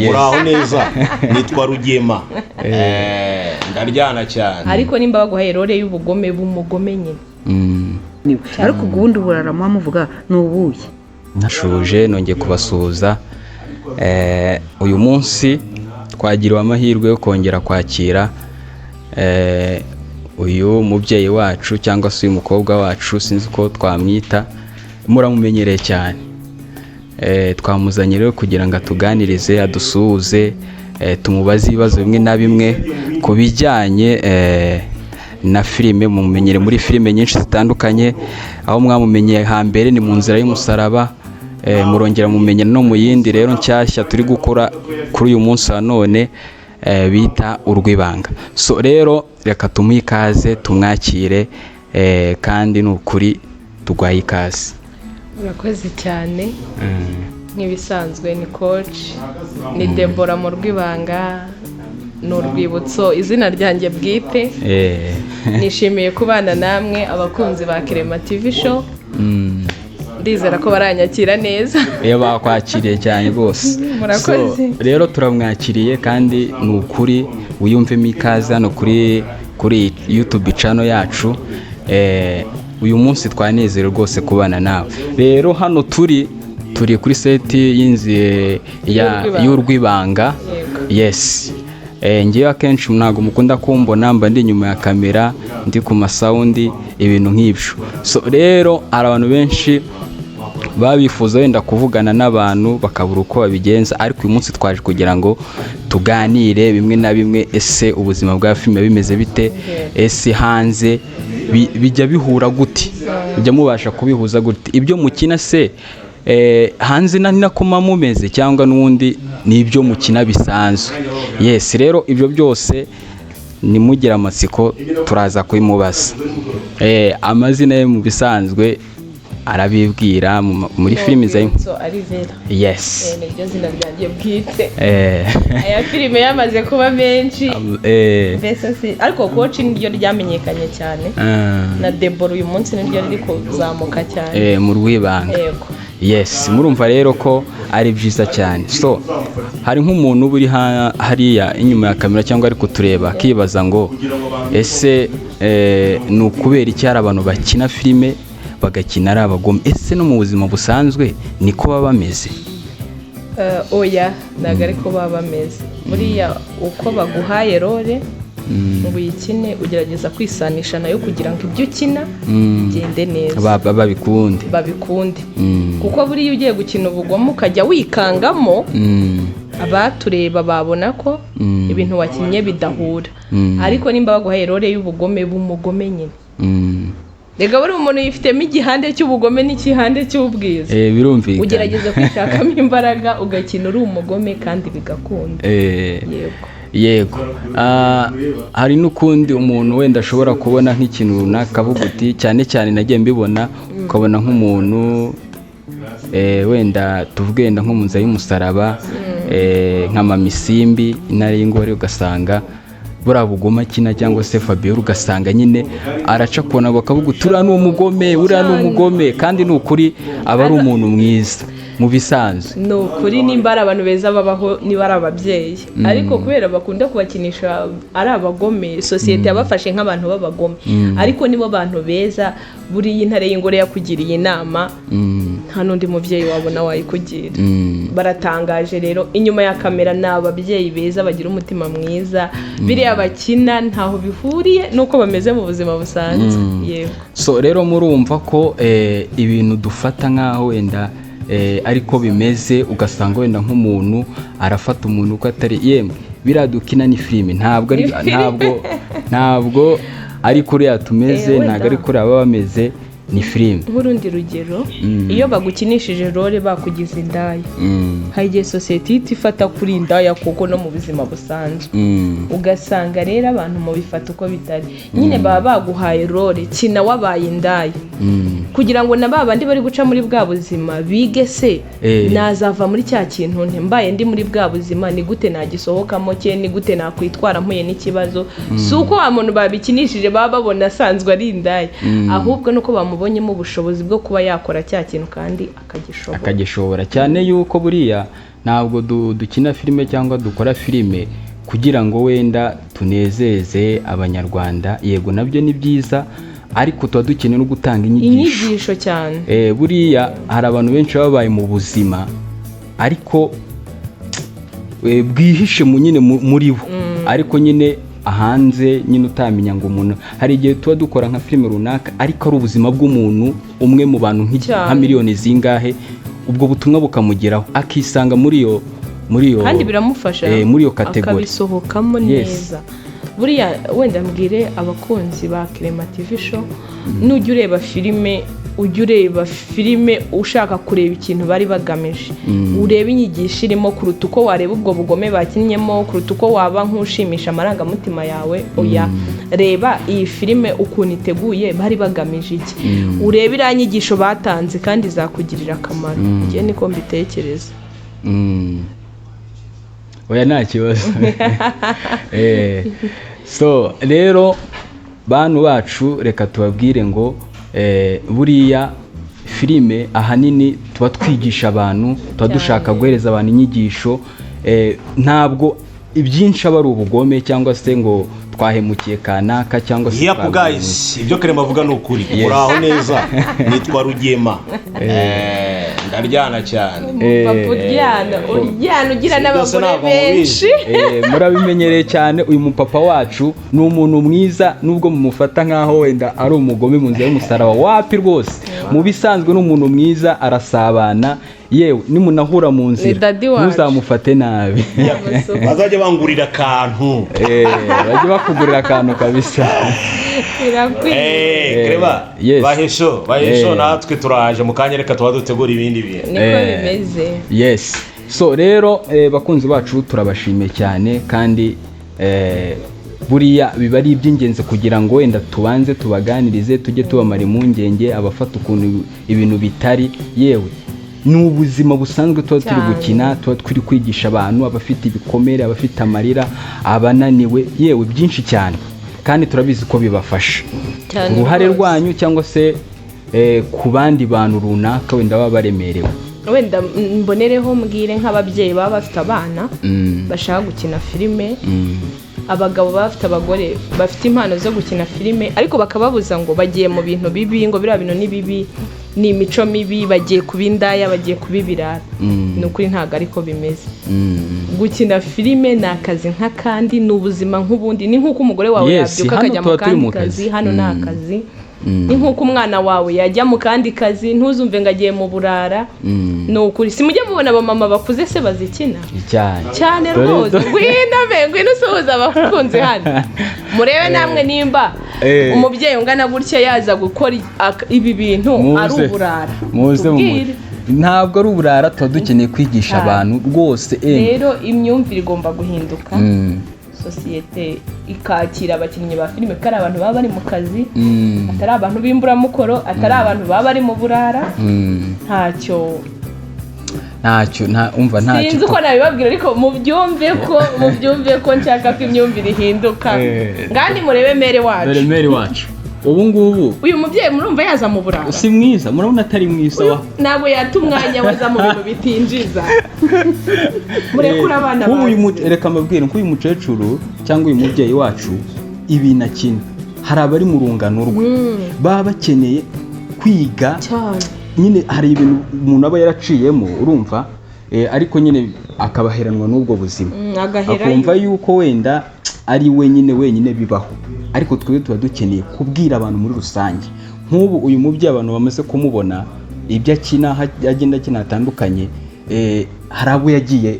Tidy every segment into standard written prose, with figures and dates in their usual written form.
Muraho neza nitwa Rugema ndaryana cyane ariko nimba baguhaye role y'ubugome bumugome nyine ariko ubundi burarama muvuga nubuye nashuje nongeye kubasuhuza uyu munsi twagiriwe amahirwe yo kongera kwakira uyu mubyeyi wacu cyangwa se uyu mukobwa wacu sinzi ko twamwita muramumenyereye cyane twamuzanye rero kugira ngo atuganirize adusuhuze tumubaze ibibazo bimwe na bimwe ku bijyanye na filime mumenyere muri filime nyinshi zitandukanye aho mwamumenyeye hambere ni mu nzira y'umusaraba murongera mumenyera no mu yindi rero nshyashya turi gukora kuri uyu munsi wa none bita urwibanga so rero reka tumuhe ikaze tumwakire kandi ni ukuri tugwaye ikaze. Urakoze cyane nk'ibisanzwe ni coach ni Deborah mu rwibanga n'urwibutso izina ryanjye bwite nishimiye kubana namwe abakunzi ba Kirema TV show ndizera ko baranyakira neza bakwakiriye cyane bose murakoze rero turamwakiriye kandi ni ukuri wiyumvemo ikaze hano kuri YouTube channel yacu uyu munsi twanezerewe rwose kubana nawe rero hano turi kuri seti y'inzi y'urwibanga yes ngiye akenshi ntabwo mukunda kumbona mba ndi inyuma ya kamera ndi ku masawundi ibintu nk'ibyo so rero hari abantu benshi babifuza wenda kuvugana n'abantu bakabura uko babigenza ariko uyu munsi twaje kugira ngo tuganire bimwe na bimwe ese ubuzima bwa filime bimeze bite ese hanze bijya bihura gute bijya mubasha kubihuza gute ibyo mukina se hanze nakoma mumeze cyangwa n'ubundi n'ibyo mukina bisanzwe yes rero ibyo byose nimugira amatsiko turaza kubimubaza amazina ye mu bisanzwe arabibwira muri filime zayo yes niryo zina ryanjye bwite aya filime yamaze kuba menshi ariko coach niryo ryamenyekanye cyane na Deborah uyu munsi niryo riri kuzamuka cyane mu rwibanga yes murumva rero ko ari byiza cyane so hari nk'umuntu uri hariya inyuma ya kamera cyangwa ari kutureba akibaza ngo ese ni ukubera iki hari abantu bakina filime bagakina ari abagome ese no mu buzima busanzwe niko baba bameze oya ntabwo ariko baba bameze buriya uko baguhaye role ngo uyikine ugerageza kwisanisha nayo kugira ngo ibyo ukina bigende neza babikunde kuko buriya ugiye gukina ubugome ukajya wikangamo abatureba babona ko ibintu wakinnye bidahura ariko nimba baguhaye role y'ubugome bumugome nyine rega buri umuntu yifitemo igihande cy'ubugome n'ikihande cy'ubwiza birumvikana ugerageza kwishakamo imbaraga ugakina uri umugome kandi bigakunda yego hari n'ukundi umuntu wenda ashobora kubona nk'ikintu runaka avuga uti cyane cyane nagiye mbibona ukabona nk'umuntu wenda tuvuge wenda nko mu nzira y'umusaraba nka Mamisimbi intare y'ingore ugasanga buriya bugoma akina cyangwa se Fabiola ugasanga nyine araca kubona bakavuga uriya ni umugome uriya ni umugome kandi ni ukuri aba ari umuntu mwiza mu bisanzwe ni ukuri nimba ari abantu beza babaho niba ari ababyeyi ariko kubera bakunda kubakinisha ari abagome sosiyete yabafashe nk'abantu b'abagome ariko nibo bantu beza buriya intare y'ingore yakugiriye inama nta n'undi mubyeyi wabona wayikugira baratangaje rero inyuma ya kamera ni ababyeyi beza bagira umutima mwiza biriya bakina ntaho bihuriye nuko bameze mu buzima busanzwe yego so rero murumva ko ibintu dufata nk'aho wenda ariko bimeze ugasanga wenda nk'umuntu arafata umuntu uko atari yemwe biradukina ni filime ntabwo ari kuriya tumeze ntabwo ari kuriya baba bameze ni filime nk'urundi rugero iyo bagukinishije role bakugize indaya hari igihe sosiyete ihita ifata kuri indaya kuko no mu buzima busanzwe ugasanga rero abantu mubifata uko bitari nyine baba baguhaye role kina wabaye indaya kugira ngo na babandi bari guca muri bwa buzima bige se nazava muri cya kintu mbaye ndi muri bwa buzima ni gute nagisohokamo cye ni gute nakwitwara mpuye n'ikibazo si uko wa muntu babikinishije baba babona asanzwe ari indaya ahubwo nuko bamubonyemo ubushobozi bwo kuba yakora cya kintu kandi akagishobora cyane yuko buriya ntabwo dukina filime cyangwa dukora filime kugira ngo wenda tunezeze abanyarwanda, yego nabyo ni byiza, ariko tuba dukeneye no gutanga inyigisho cyane. Buriya hari abantu benshi babaye mu buzima ariko bwihishe nyine muri bo, ariko nyine hanze nyine utamenya ngo umuntu, hari igihe tuba dukora nka filime runaka ariko ari ubuzima bw'umuntu umwe mu bantu nka miliyoni zingahe, ubwo butumwa bukamugeraho akisanga muri iyo kandi biramufasha muri iyo kategori akabisohokamo neza. Buriya wenda mbwire abakunzi ba Clement TV show, nujya ureba filime ujya ureba filime ushaka kureba ikintu bari bagamije, ureba inyigisho irimo kuruta uko wareba ubwo bugome bakinnyemo, kuruta uko waba nk'ushimisha amarangamutima yawe. Oya, reba iyi filime ukuntu iteguye, bari bagamije iki, ureba iriya nyigisho batanze kandi zakugirira akamaro. Njye niko mbitekereza. Oya, nta kibazo. So rero bantu bacu, reka tubabwire ngo buriya filime ahanini tuba twigisha abantu, tuba dushaka guhereza abantu inyigisho, ntabwo ibyinshi aba ari ubugome cyangwa se ngo twahemukiye kanaka cyangwa se yep guys, ibyo Clement avuga ni ukuri. Muraho neza, nitwa Rugema. Ndaryana cyane. Uryana ugira n'abagore benshi. Murabimenyereye cyane. Uyu mupapa wacu ni umuntu mwiza, nubwo mumufata nkaho wenda ari umugome mu nzira y'umusaraba, wapi rwose. Mu bisanzwe ni umuntu mwiza, arasabana, yewe nimunahura mu nzira ntuzamufate nabi. Bazajya bangurira akantu. Bajya bakugurira akantu kabisa. Clement, bahesho natwe turaje mu kanya, reka tuba dutegura ibindi bintu. Niko bimeze. Yes. So rero bakunzi bacu turabashimiye cyane, kandi buriya biba ari iby'ingenzi kugira ngo wenda tubanze tubaganirize, tujye tubamara impungenge, abafata ukuntu ibintu bitari, yewe ni ubuzima busanzwe tuba turi gukina, tuba turi kwigisha abantu, abafite ibikomere, abafite amarira, abananiwe, yewe byinshi cyane, kandi turabizi ko bibafasha. Uruhare rwanyu cyangwa se ku bandi bantu runaka wenda baba baremerewe, wenda mbonereho mbwire nk'ababyeyi baba bafite abana bashaka gukina filime, abagabo bafite abagore bafite impano zo gukina filime ariko bakababuza ngo bagiye mu bintu bibi, ngo biriya bintu ni bibi, ni imico mibi, bagiye kuba indaya, bagiye kuba ibirara. Ni ukuri ntabwo ariko bimeze. Gukina filime ni akazi nk'akandi, ni ubuzima nk'ubundi. Ni nk'uko umugore wawe yabyuka akajya mu kandi kazi, hano ni akazi. Ni nk'uko umwana wawe yajya mu kandi kazi, ntuzumve ngo agiye mu burara. Ni ukuri. Si mujye mubona abamama bakuze se bazikina cyane rwose. Ngwino usuhuza abakunzi hano, murebe namwe nimba umubyeyi ungana gutya yaza gukora ibi bintu ari uburara. Ntabwo ari uburara, tuba dukeneye kwigisha abantu rwose. Rero imyumvire igomba guhinduka, sosiyete ikakira abakinnyi ba filime ko ari abantu baba bari mu kazi, atari abantu b'imburamukoro, atari abantu baba bari mu burara. Ntacyo sinzi uko nabibabwira, ariko mubyumve ko nshaka ko imyumvire ihinduka. Ngandi murebe mere wacu ubu ngubu, uyu mubyeyi murumva yaza mu burara? Si mwiza, murabona atari mwiza. Ntabwo yata umwanya waza mu bintu bitinjiza. Murekura abana bawe. Reka mbabwire ko uyu mukecuru cyangwa uyu mubyeyi wacu ibintu akina, hari abari mu rungano rwe baba bakeneye kwiga cyane. Nyine hari ibintu umuntu aba yaraciyemo, urumva, ariko nyine akabaheranwa n'ubwo buzima, akumva yuko wenda ari wenyine bibaho. Ariko twebwe tuba dukeneye kubwira abantu muri rusange. Nk'ubu uyu mubyeyi abantu bamaze kumubona, ibyo akina, agenda akina hatandukanye, hari abo yagiye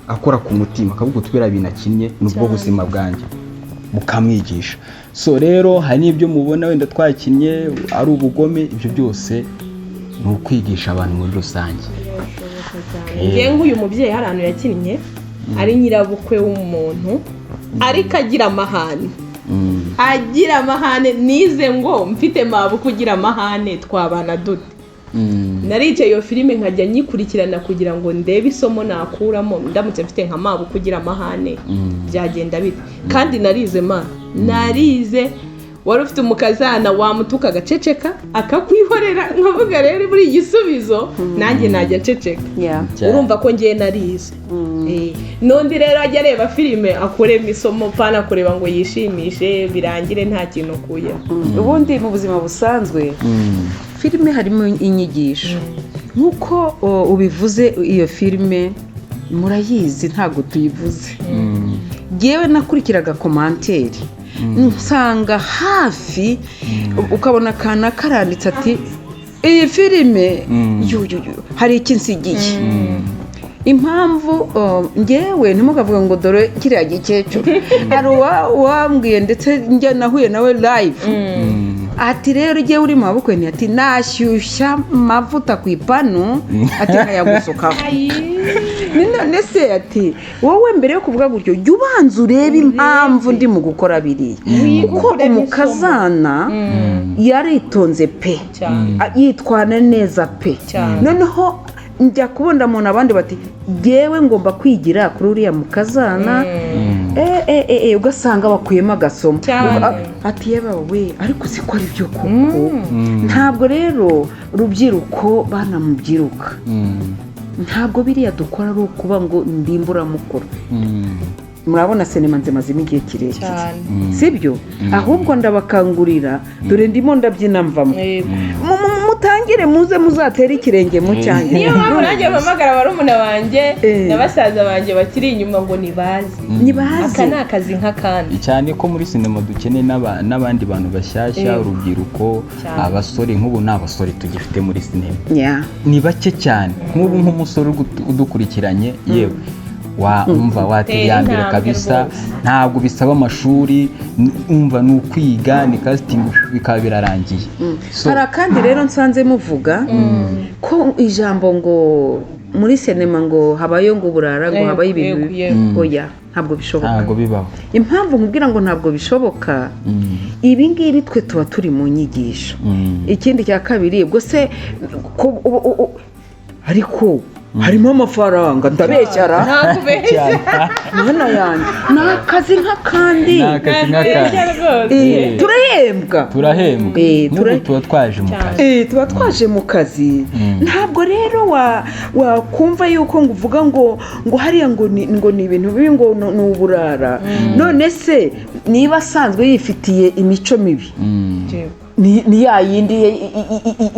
akora ku mutima, akavuga utubera ibintu akinnye n'ubwo buzima bwanjye, mukamwigisha. So rero hari n'ibyo mubona wenda twakinnye ari ubugome, ibyo byose ni ukwigisha abantu muri rusange. Nk'uyu mubyeyi hari ahantu yakinnye, ari nyirabukwe w'umuntu, ariko agira amahane. Nize ngo mfite mabuko ugira amahane, twabana dute? Naricaye iyo filime nkajya nyikurikirana kugira ngo ndebe isomo nakuramo. Ndamutse mfite nka mabuko ugira amahane byagenda bite? Kandi narize wari ufite umukazana wamutuka agaceceka akakwihorera nkavuga rero buri igisubizo nanjye najya nceceka urumva ko ngiye narize n'undi rero ajya areba filime akuremo isomo pana kureba ngo yishimishe birangire nta kintu ukuyeho. ubundi mu buzima busanzwe filime harimo inyigisho nk'uko ubivuze. Iyo filime murayizi ntabwo tuyivuze. Ngewe nakurikiraga komanteri nsanga hafi ukabona akana karanditse ati iyi filime hari iki nsigiye. Impamvu ngewe ntimukavuga ngo dore kiriya gikecuru hari uwambwiye ndetse njya nahuye nawe live ati rero ugiye uri mu maboko ni ati nashyushya amavuta ku ipanu ati nkayagusukaho. none se ati wowe mbere yo kuvuga gutyo jya ubanza urebe impamvu ndi mu gukora biriya kuko umukazana yaritonze pe yitwana neza pe. noneho njya kubona umuntu abandi bati ngewe ngomba kwigira kuri uriya mukazana ugasanga bakuyemo agasomo ati yewe ariko siko ari byo koko. ntabwo rero rubyiruko banamubyiruka ntabwo biriya dukora ari ukuba ngo ndimburamukoro. murabona sinema nzimazemo igihe kirekire sibyo ahubwo ndabakangurira dore ndimo ndabyina mvamo mutangire muze muzatera ikirenge mu cyanjye. niyo mpamvu nanjye mpamagara barumuna banjye na basaza banjye bakiri inyuma ngo nibaze aka ni akazi nk'akandi. cyane ko muri sinema dukeneye n'abandi bantu bashyashya urubyiruko abasore nk'ubu nta basore tugifite muri sinema ni bake cyane. nk'ubu nk'umusore udukurikiranye yewe umva watera mbere kabisa ntabwo bisaba amashuri umva ni ukwiga ni casting bikaba birarangiye. hari kandi rero nsanze muvuga ko ijambo ngo muri sinema ngo habayo ngo burara ngo habayo ibintu oya ntabwo bishoboka. ntabwo bibaho. impamvu nkubwira ngo ntabwo bishoboka ibi ngibi twe tuba turi mu nyigisho. ikindi cya kabiri ubwo se ariko harimo amafaranga ndabeshyara mwana yanjye ni akazi nk'akandi turahembwa n'ubu tuba twaje mu kazi tuba twaje mu kazi. ntabwo rero wakumva yuko ngo uvuga ngo hariya ngo ni ibintu bibi ngo ni uburara. none se niba asanzwe yifitiye imico mibi ni ya yindi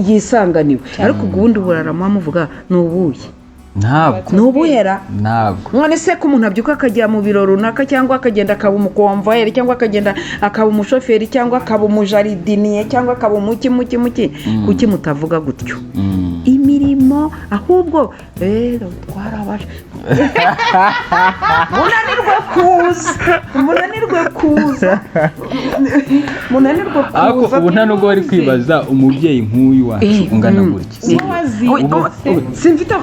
yisanganiwe ariko ubundi burara muvuga ni ubuye ntabwo nubuhera ntabwo. none se ko umuntu abyuka akajya mu biro runaka cyangwa akagenda akaba umukomvayeri cyangwa akagenda akaba umushoferi cyangwa akaba umujaridiniye cyangwa akaba umuki kuki mutavuga gutyo imirimo ahubwo rero twarabasha munanirwe kuza ariko ubu nta nubwo bari kwibaza umubyeyi nk'uyu wacu ungana gutya.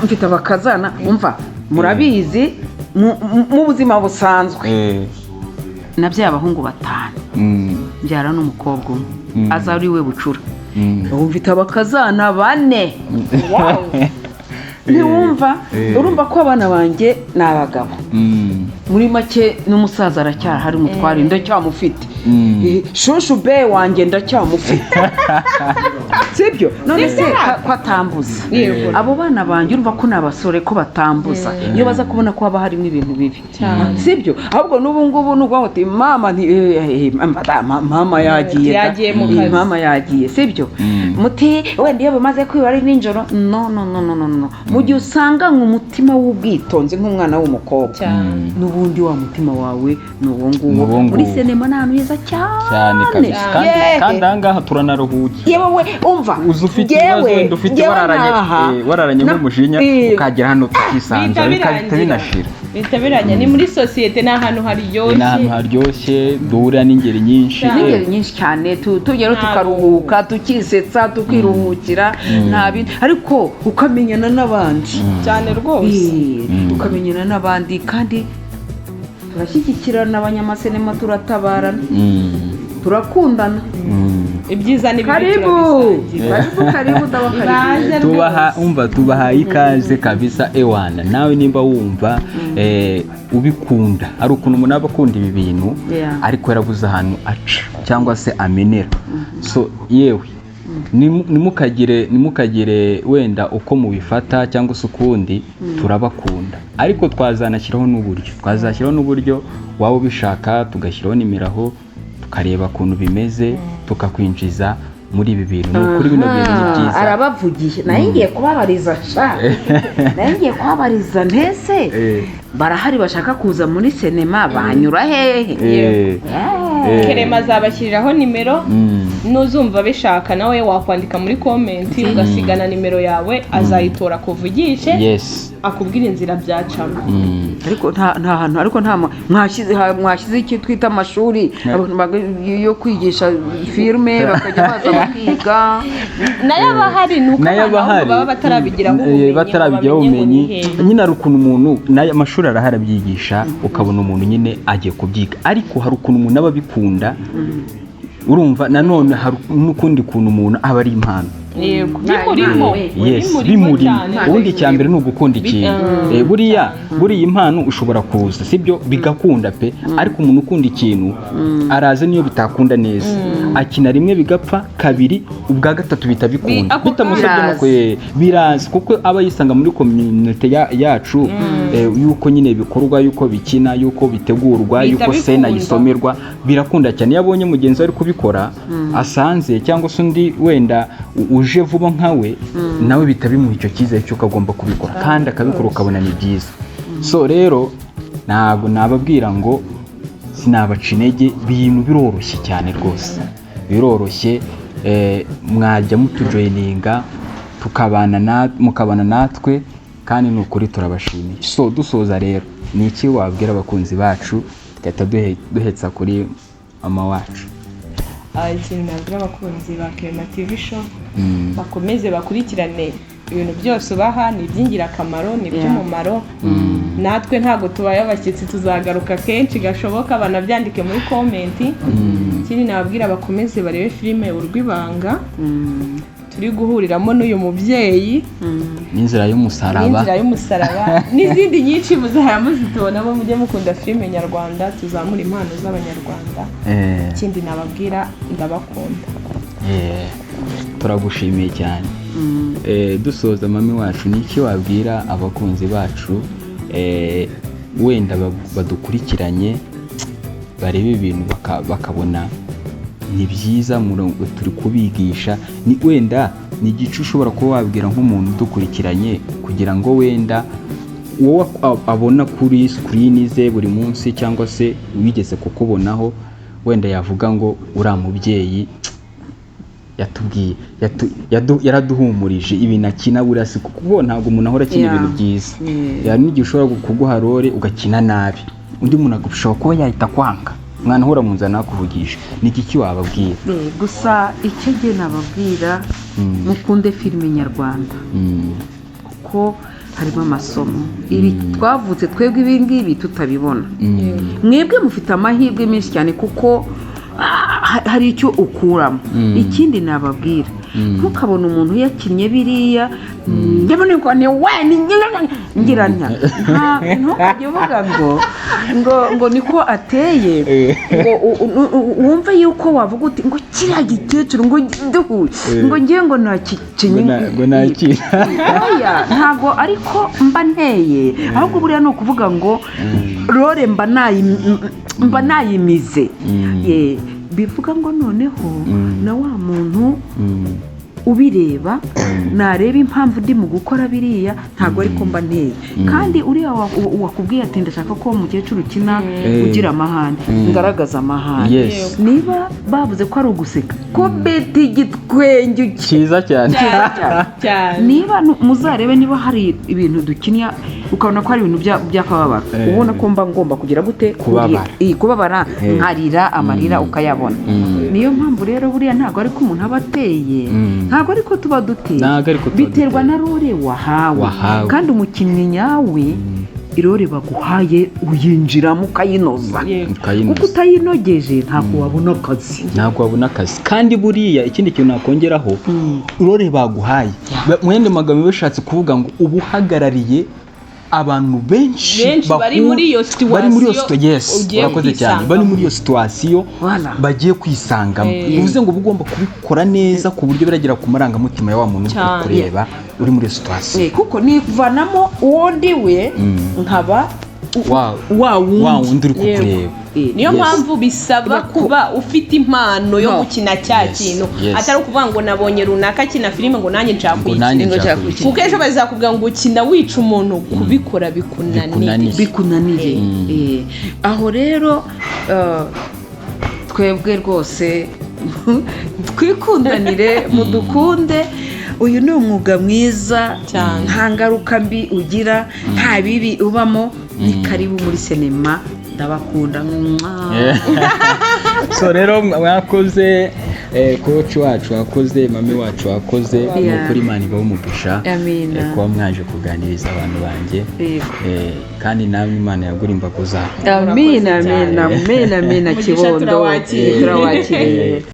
mfite abakazana umva murabizi mu buzima busanzwe nabyaye abahungu 5 mbyara n'umukobwa umwe aza ari we bucura. ubu mfite abakazana 4 ntiwumva urumva ko abana banjye ni abagabo muri make n'umusaza aracyahari umutwari ndacyamufite shushu be wanjye ndacyamufite sibyo none se ko atambuza abo bana banjye urumva ko n'abasore ko batambuza iyo baza kubona ko haba harimo ibintu bibi sibyo ahubwo n'ubu ngubu n'ubwo uti mama mama yagiye mama yagiye sibyo muti wenda iyo bamaze kwiba ari ninjoro no mu gihe usanga nk'umutima w'ubwitonzi nk'umwana w'umukobwa n'ubundi wa mutima wawe ni uwo nguwo muri sinema ni ahantu heza cyane kabisa kandi aha ngaha turanaruhuke yewe umva uzi ufite ibibazo wenda ufite wararanye nk'umujinya ukagera hano tukisanzura bikahita binashira bitabiranye ni muri sosiyete ni ahantu haryoshye duhurira n'ingeri nyinshi cyane tugera tukaruhuka tukisetsa tukiruhukira nta bintu ariko ukamenyana n'abandi cyane rwose ukamenyana n'abandi kandi turashyigikirana abanyamasinema turatabarana turakundana ibyiza n'ibindi karibu turabisangira. karibu Baze tubahaye ikaze kabisa ewana. Nawe nimba wumva ubikunda, ari ukuntu umuntu aba akunda ibi bintu ariko yarabuze ahantu aca cyangwa se amenera. So yewe nimukagire wenda uko mubifata cyangwa se ukundi, turabakunda ariko twazashyiraho n'uburyo waba ubishaka, tugashyiraho nimero aho tukareba ukuntu bimeze, tukakwinjiza muri ibi bintu. Ni ukuri bino bintu ni byiza. Arabavugiye nayo ngiye kubabariza ntese barahari bashaka kuza muri sinema, banyura hehe? Kerema azabashyiriraho nimero, nuzumva bishaka nawe wakwandika muri komenti ugasigana nimero yawe, azayitora kuvugishe, akubwira inzira byacamo. Ariko nta hantu, ariko nta mwashyize iki twita amashuri yo kwigisha filime bakajya baza bakiga. Nayo bahari, nuko abantu baba batarabigiraho ubumenyi. Nyine ari ukuntu umuntu amashuri arahari abyigisha, ukabona umuntu nyine agiye kubyiga, ariko hari ukuntu umuntu aba abikunda. Urumva nanone hari n'ukundi kuntu umuntu aba ari impano. Bimurimo ubundi cya mbere ni ugukunda ikintu. Buriya impano ushobora kuza sibyo bigakunda pe, ariko umuntu ukunda ikintu araza niyo bitakunda neza, akina rimwe bigapfa, kabiri ubwa gatatu bitabikunda, bitamusabye no biraza, kuko aba yisanga muri community yacu yuko nyine bikorwa, yuko bikina, yuko bitegurwa, yuko sena yisomerwa, birakunda cyane. Yabonye mugenzi ari kubikora asanze cyangwa se undi wenda uje vuba nkawe, nawe bitabimuha icyo cyizere cy'uko agomba kubikora, kandi akabikora ukabona ni byiza. So rero ntabwo nababwira ngo sinabaca intege, ibintu biroroshye cyane rwose, biroroshye. Mwajya mutujoyininga mukabana natwe, kandi ni ukuri turabashimiye. So dusoza rero, ni iki wabwira abakunzi bacu tugahita duhetsa kuri mama wacu? Ikintu nabwira abakunzi ba Clement TV Show, bakomeze bakurikirane ibintu byose ubaha, ni iby'ingirakamaro, ni iby'umumaro. Natwe ntabwo tubaye abashyitsi, tuzagaruka kenshi gashoboka, banabyandike muri komenti. Ikindi nababwira bakomeze barebe filime Urwibanga, turi guhuriramo n'uyu mubyeyi, n'inzira y'umusaraba n'izindi nyinshi muzahaya muzitubonamo. Mujye mukunda filime nyarwanda, tuzamura impano z'abanyarwanda. Ikindi nababwira, ndabakunda. Turagushimiye cyane. Dusoza mami wacu, ni iki wabwira abakunzi bacu wenda badukurikiranye, barebe ibintu bakabona ni byiza, turi kubigisha, ni wenda ni igice ushobora kuba wabwira nk'umuntu udukurikiranye, kugira ngo wenda wowe abona kuri screen ze buri munsi, cyangwa se wigeze kukubonaho, wenda yavuga ngo uriya mubyeyi yatubwiye yaraduhumurije, ibintu akina buriya si kuko ntabwo umuntu ahora akina ibintu byiza. Yari n'igihe ushobora kuguha role ugakina nabi, undi muntu agashobora kuba yahita kwanga, mwana uhora mu nzara nakuvugisha. Ni iki wababwira? Gusa icyo gihe nababwira, mukunde filime nyarwanda, kuko harimo amasomo. Ibi twavutse twebwe ibi ngibi tutabibona, mwebwe mufite amahirwe menshi cyane kuko hari icyo ukuramo. Ikindi nababwira, ntukabona umuntu yakinnye biriya ndabona ko ni ngira ntukajye uvuga ngo niko ateye, ngo wumve yuko wavuga uti ngo kiriya gikecuru ngo duhuye ngo ngiye ngo nakicinye ngo nakira. Ntabwo ariko mba nteye, ahubwo buriya ni ukuvuga ngo rore mba nayimize. Bivuga ngo noneho na wa muntu ubireba nareba impamvu ndi mu gukora biriya, ntabwo ariko mba nteye. Kandi uriya wakubwiye ati ndashaka ko umukecuru ukina ugira amahane, ngaragaza amahane. Niba bavuze ko ari uguseka, ko beti igitwenge cyiza cyane. Niba muzarebe niba hari ibintu dukinya ukabona ko ari ibintu by'akababaro, ubona ko mba ngomba kugira gute kubabara, nkarira amarira ukayabona. Niyo mpamvu rero buriya ntabwo ariko umuntu aba ateye, ntabwo ariko tuba duteye, biterwa na role wahawe. Kandi umukinnyi nyawe irore baguhaye uyinjiramo ukayinoza Yego. kuko utayinogeje ntabwo wabona akazi kandi buriya ikindi kintu nakongeraho urore baguhaye mu yandi magambo bishatse kuvuga ngo uba uhagarariye abantu benshi bari muri iyo situation bari muri iyo situation bagiye kwisangamo bivuze ngo ugomba kubikora neza ku buryo biragera ku marangamutima ya wa muntu uri kureba uri muri iyo situation kuko nivanamo uwo ndiwe nkaba wa wundi uri kukureba. Niyo mpamvu bisaba kuba ufite impano yo gukina cya kintu atari ukuvuga ngo nabonye runaka kina filime ngo nanjye nshaka kuko ejo bazakubwira ngo ukina wica umuntu kubikora bikunanire. Aho rero twebwe rwose twikundanire mudukunde. Uyu ni umwuga mwiza nta ngaruka mbi ugira nta bibi ubamo. Ni karibu muri sinema ndabakunda. So rero mwakoze coach wacu wakoze mami wacu wakoze n'ukuri Imana ibaho umugisha kuba mwaje kuganiriza abantu banjye kandi namwe Imana yagura imbago zawe. Amina kibondo turawakiriye.